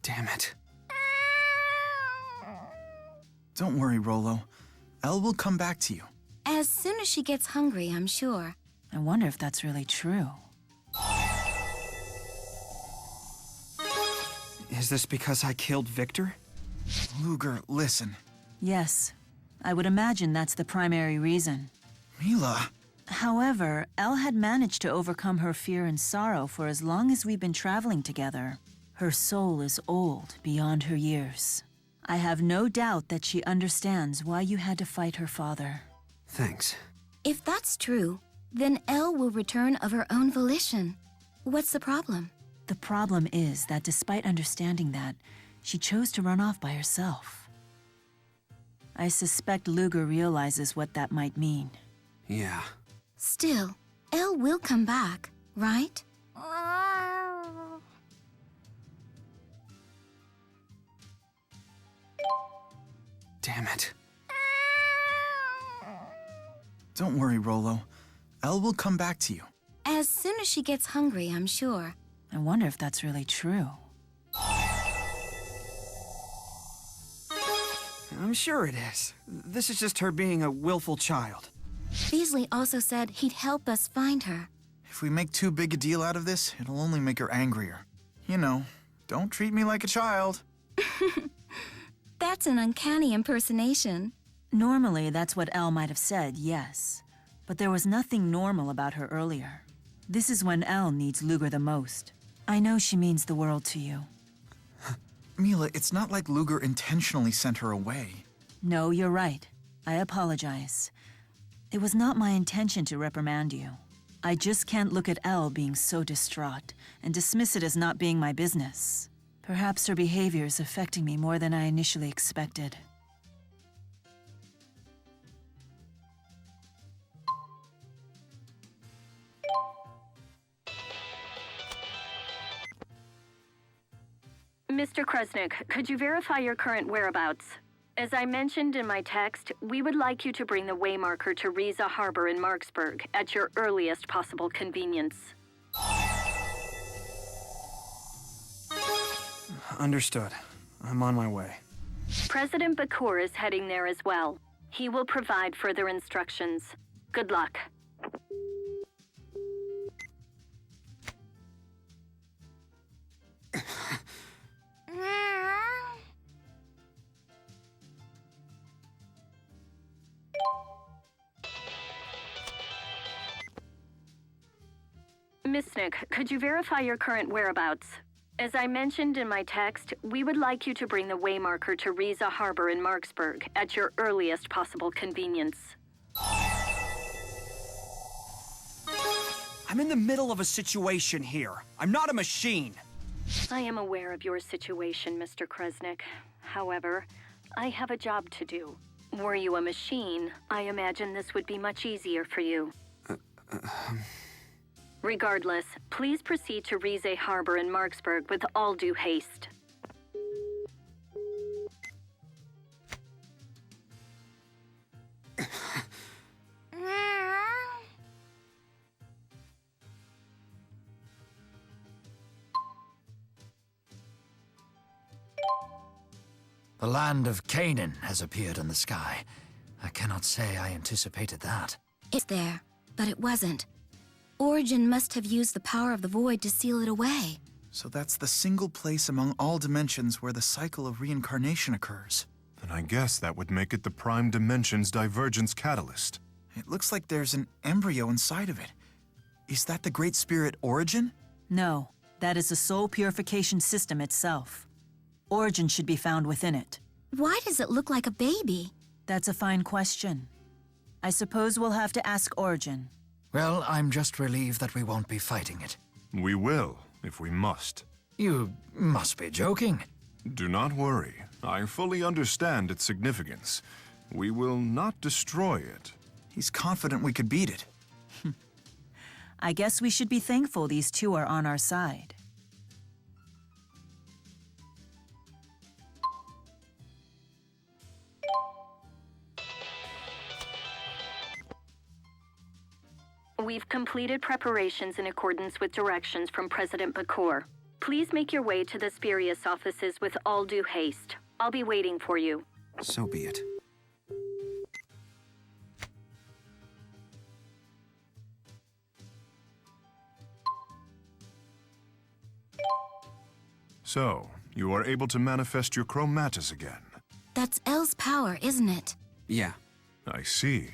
Damn it. Don't worry, Rollo. Elle will come back to you. As soon as she gets hungry, I'm sure. I wonder if that's really true. Is this because I killed Victor? Luger, listen. Yes, I would imagine that's the primary reason. Mila. However, Elle had managed to overcome her fear and sorrow for as long as we've been traveling together. Her soul is old, beyond her years. I have no doubt that she understands why you had to fight her father. Thanks. If that's true, then Elle will return of her own volition. What's the problem? The problem is that despite understanding that, she chose to run off by herself. I suspect Luger realizes what that might mean. Yeah. Still, Elle will come back, right? Damn it. Don't worry, Rollo. Elle will come back to you. As soon as she gets hungry, I'm sure. I wonder if that's really true. I'm sure it is. This is just her being a willful child. Beasley also said he'd help us find her. If we make too big a deal out of this, it'll only make her angrier. You know, don't treat me like a child. That's an uncanny impersonation. Normally, that's what Elle might have said, yes. But there was nothing normal about her earlier. This is when Elle needs Luger the most. I know she means the world to you. Mila, it's not like Luger intentionally sent her away. No, you're right. I apologize. It was not my intention to reprimand you. I just can't look at Elle being so distraught and dismiss it as not being my business. Perhaps her behavior is affecting me more than I initially expected. Mr. Kresnik, could you verify your current whereabouts? As I mentioned in my text, we would like you to bring the waymarker to Riza Harbor in Marksburg at your earliest possible convenience. Understood. I'm on my way. President Bakur is heading there as well. He will provide further instructions. Good luck. Miss Nick, could you verify your current whereabouts? As I mentioned in my text, we would like you to bring the waymarker to Riza Harbor in Marksburg at your earliest possible convenience. I'm in the middle of a situation here. I'm not a machine. I am aware of your situation, Mr. Kresnik. However, I have a job to do. Were you a machine, I imagine this would be much easier for you. Regardless, please proceed to Rize Harbor in Marksburg with all due haste. The land of Canaan has appeared in the sky. I cannot say I anticipated that. It's there, but it wasn't. Origin must have used the power of the void to seal it away. So that's the single place among all dimensions where the cycle of reincarnation occurs. Then I guess that would make it the prime dimension's divergence catalyst. It looks like there's an embryo inside of it. Is that the Great Spirit Origin? No, that is the soul purification system itself. Origin should be found within it. Why does it look like a baby? That's a fine question. I suppose we'll have to ask Origin. Well, I'm just relieved that we won't be fighting it. We will, if we must. You must be joking. Do not worry. I fully understand its significance. We will not destroy it. He's confident we could beat it. I guess we should be thankful these two are on our side. We've completed preparations in accordance with directions from President Bakur. Please make your way to the Spurious offices with all due haste. I'll be waiting for you. So be it. So, you are able to manifest your chromatis again. That's Elle's power, isn't it? Yeah. I see.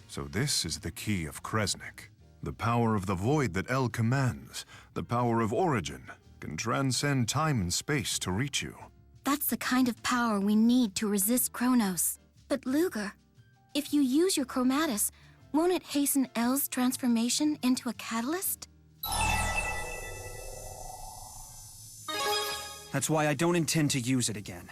So this is the key of Kresnik. The power of the void that Elle commands, the power of origin, can transcend time and space to reach you. That's the kind of power we need to resist Kronos. But Luger, if you use your chromatis, won't it hasten Elle's transformation into a catalyst? That's why I don't intend to use it again.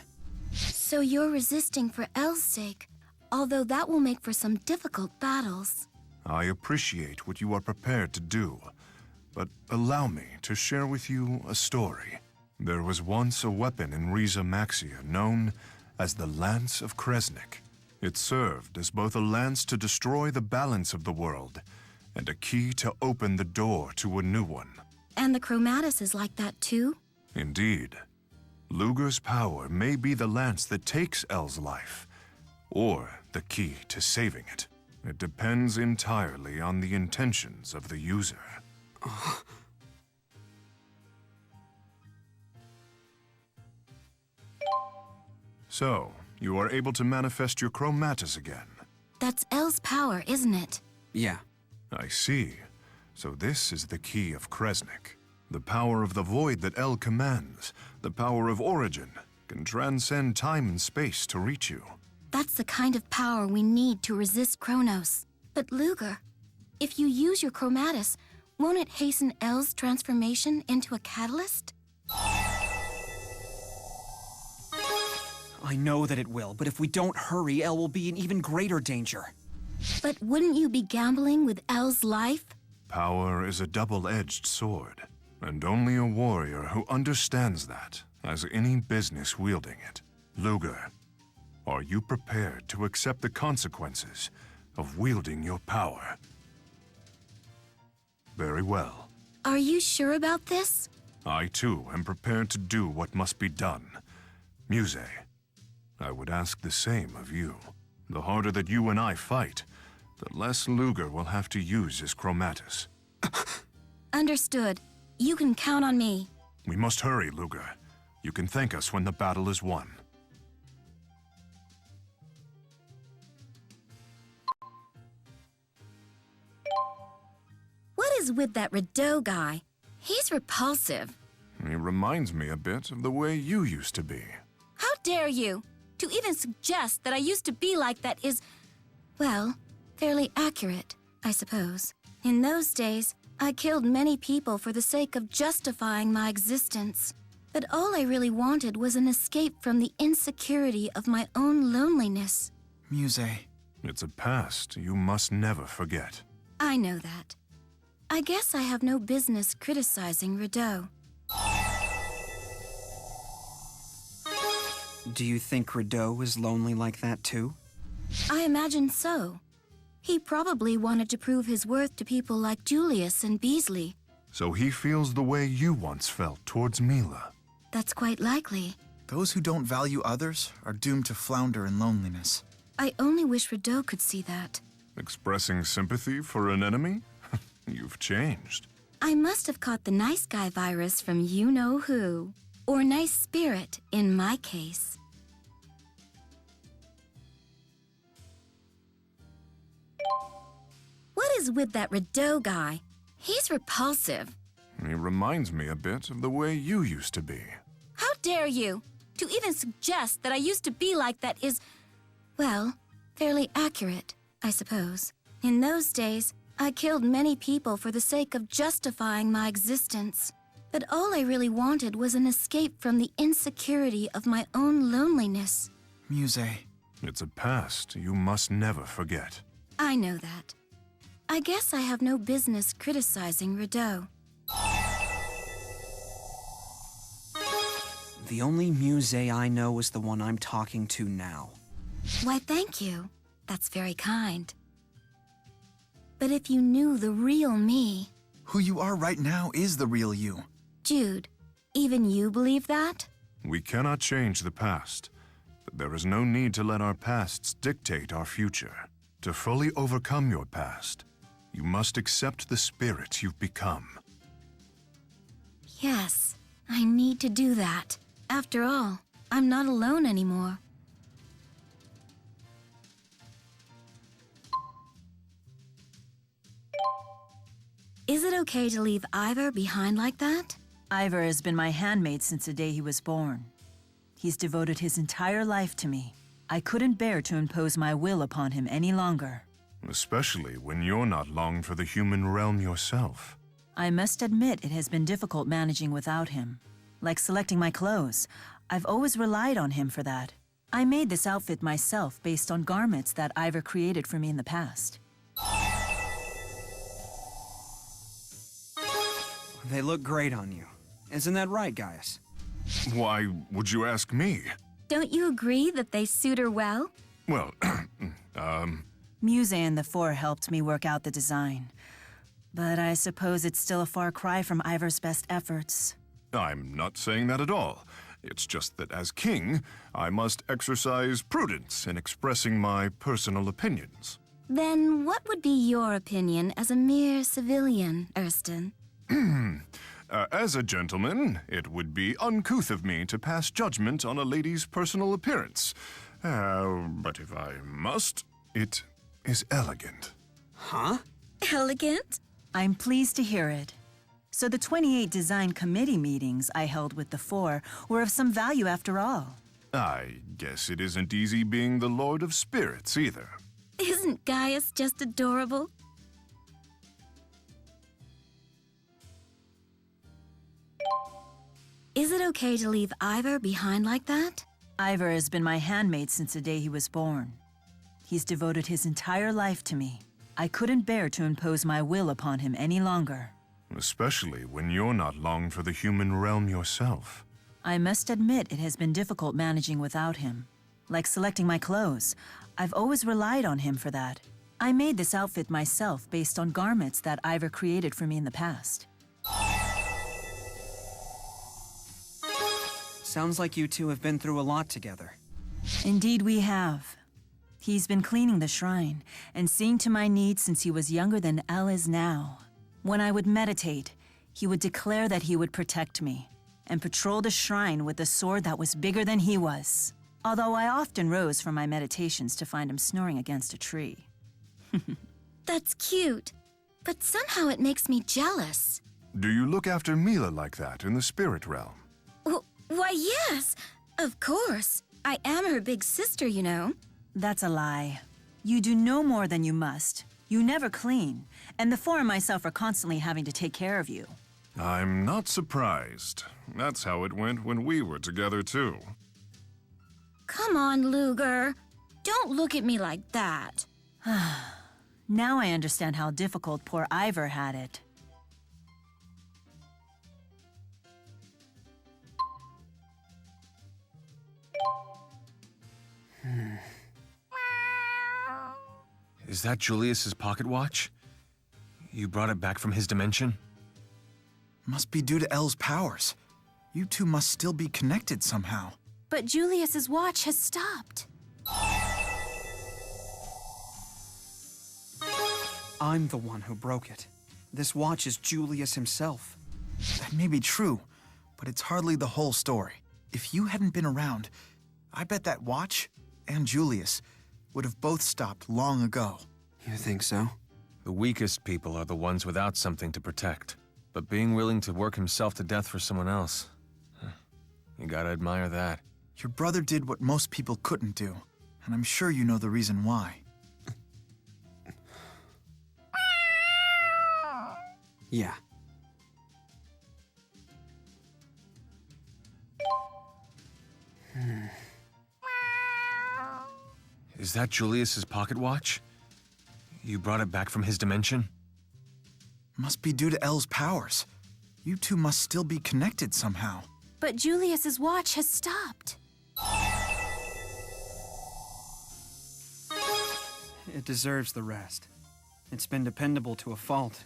So you're resisting for Elle's sake, although that will make for some difficult battles. I appreciate what you are prepared to do, but allow me to share with you a story. There was once a weapon in Riza Maxia known as the Lance of Kresnik. It served as both a lance to destroy the balance of the world and a key to open the door to a new one. And the chromatis is like that too? Indeed. Luger's power may be the lance that takes Elle's life, or the key to saving it. It depends entirely on the intentions of the user. So, you are able to manifest your chromatis again. That's Elle's power, isn't it? Yeah. I see. So this is the key of Kresnik. The power of the void that Elle commands, the power of origin, can transcend time and space to reach you. That's the kind of power we need to resist Kronos. But Luger, if you use your chromatis, won't it hasten Elle's transformation into a catalyst? I know that it will, but if we don't hurry, Elle will be in even greater danger. But wouldn't you be gambling with Elle's life? Power is a double-edged sword, and only a warrior who understands that has any business wielding it. Luger, are you prepared to accept the consequences of wielding your power? Very well. Are you sure about this? I, too, am prepared to do what must be done. Muzet, I would ask the same of you. The harder that you and I fight, the less Luger will have to use his chromatis. Understood. You can count on me. We must hurry, Luger. You can thank us when the battle is won. What is with that Rideaux guy? He's repulsive. He reminds me a bit of the way you used to be. How dare you? To even suggest that I used to be like that is, well, fairly accurate, I suppose. In those days, I killed many people for the sake of justifying my existence. But all I really wanted was an escape from the insecurity of my own loneliness. Muzet. It's a past you must never forget. I know that. I guess I have no business criticizing Rideaux. Do you think Rideaux is lonely like that too? I imagine so. He probably wanted to prove his worth to people like Julius and Beasley. So he feels the way you once felt towards Mila. That's quite likely. Those who don't value others are doomed to flounder in loneliness. I only wish Rideaux could see that. Expressing sympathy for an enemy? You've changed. I must have caught the nice guy virus from you-know-who. Or nice spirit, in my case. What is with that Rideaux guy? He's repulsive. He reminds me a bit of the way you used to be. How dare you? To even suggest that I used to be like that is, well, fairly accurate, I suppose. In those days, I killed many people for the sake of justifying my existence. But all I really wanted was an escape from the insecurity of my own loneliness. Muzet. It's a past you must never forget. I know that. I guess I have no business criticizing Rideaux. The only Muzet I know is the one I'm talking to now. Why, thank you. That's very kind. But if you knew the real me... Who you are right now is the real you. Jude, Even you believe that? We cannot change the past, but there is no need to let our pasts dictate our future. To fully overcome your past, you must accept the spirit you've become. Yes, I need to do that. After all, I'm not alone anymore. Is it okay to leave Ivar behind like that? Ivar has been my handmaid since the day he was born. He's devoted his entire life to me. I couldn't bear to impose my will upon him any longer. Especially when you're not long for the human realm yourself. I must admit it has been difficult managing without him. Like selecting my clothes, I've always relied on him for that. I made this outfit myself based on garments that Ivar created for me in the past. They look great on you. Isn't that right, Gaius? Why would you ask me? Don't you agree that they suit her well? Well, Muzet and the Four helped me work out the design. But I suppose it's still a far cry from Ivar's best efforts. I'm not saying that at all. It's just that as king, I must exercise prudence in expressing my personal opinions. Then what would be your opinion as a mere civilian, Erston? As a gentleman, it would be uncouth of me to pass judgment on a lady's personal appearance. But if I must, it is elegant. Huh? Elegant? I'm pleased to hear it. So the 28 design committee meetings I held with the Four were of some value after all. I guess it isn't easy being the Lord of Spirits either. Isn't Gaius just adorable? Is it okay to leave Ivar behind like that? Ivar has been my handmaid since the day he was born. He's devoted his entire life to me. I couldn't bear to impose my will upon him any longer. Especially when you're not long for the human realm yourself. I must admit it has been difficult managing without him. Like selecting my clothes, I've always relied on him for that. I made this outfit myself based on garments that Ivar created for me in the past. Sounds like you two have been through a lot together. Indeed we have. He's been cleaning the shrine and seeing to my needs since he was younger than Elle is now. When I would meditate, he would declare that he would protect me and patrol the shrine with a sword that was bigger than he was. Although I often rose from my meditations to find him snoring against a tree. That's cute, but somehow it makes me jealous. Do you look after Mila like that in the spirit realm? Why, yes, of course. I am her big sister, you know. That's a lie. You do no more than you must. You never clean, and the Four and myself are constantly having to take care of you. I'm not surprised. That's how it went when we were together too. Come on, Luger. Don't look at me like that. Now I understand how difficult poor Ivar had it. Is that Julius's pocket watch? You brought it back from his dimension? Must be due to Elle's powers. You two must still be connected somehow. But Julius's watch has stopped. I'm the one who broke it. This watch is Julius himself. That may be true, but it's hardly the whole story. If you hadn't been around, I bet that watch and Julius would have both stopped long ago. You think so? The weakest people are the ones without something to protect. But being willing to work himself to death for someone else, you gotta admire that. Your brother did what most people couldn't do, and I'm sure you know the reason why. Yeah. Is that Julius's pocket watch? You brought it back from his dimension? Must be due to Elle's powers. You two must still be connected somehow. But Julius's watch has stopped. It deserves the rest. It's been dependable to a fault,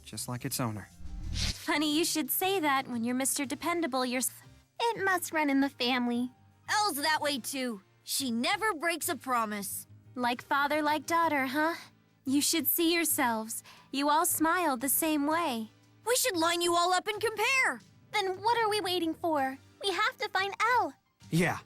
just like its owner. Funny you should say that when you're Mr. Dependable It must run in the family. Elle's that way too. She never breaks a promise. Like father, like daughter, huh? You should see yourselves. You all smiled the same way. We should line you all up and compare. Then what are we waiting for? We have to find Elle. Yeah,